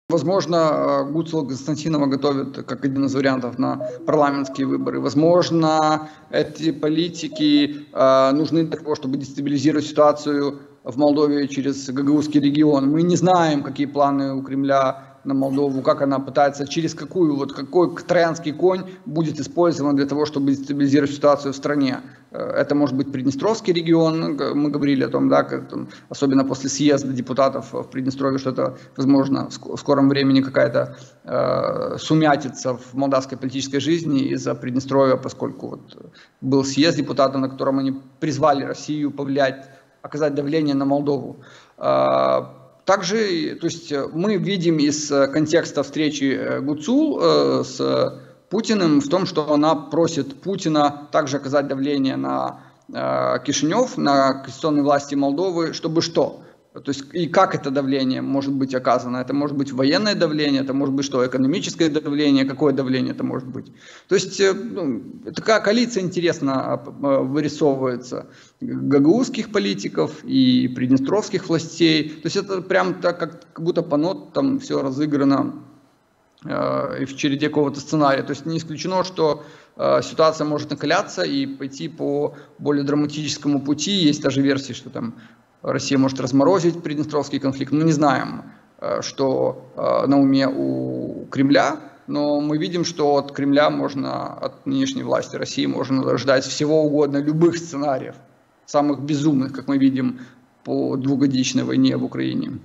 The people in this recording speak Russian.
Возможно, Гуцул Константинова готовят как один из вариантов на парламентские выборы. Возможно, эти политики нужны для того, чтобы дестабилизировать ситуацию в Молдове через гагаузский регион. Мы не знаем, какие планы у Кремля на Молдову, как она пытается, через какой троянский конь будет использован для того, чтобы дестабилизировать ситуацию в стране. Это может быть Приднестровский регион, мы говорили о том, да, особенно после съезда депутатов в Приднестровье, что это, возможно, в скором времени какая-то сумятица в молдавской политической жизни из-за Приднестровья, поскольку был съезд депутатов, на котором они призвали Россию повлиять, оказать давление на Молдову. Также, то есть мы видим из контекста встречи Гуцул с Путиным в том, что она просит Путина также оказать давление на Кишинев, на конституционные власти Молдовы, чтобы что? То есть и как это давление может быть оказано? Это может быть военное давление, это может быть что? Экономическое давление, какое давление это может быть? То есть такая коалиция интересно вырисовывается гагаузских политиков и приднестровских властей. То есть это прям так, как будто по нотам все разыграно и в череде какого-то сценария. То есть не исключено, что ситуация может накаляться и пойти по более драматическому пути. Есть даже версии, что там Россия может разморозить приднестровский конфликт. Мы не знаем, что на уме у Кремля, но мы видим, что от Кремля можно, от нынешней власти России можно ждать всего угодно, любых сценариев, самых безумных, как мы видим по двухгодичной войне в Украине.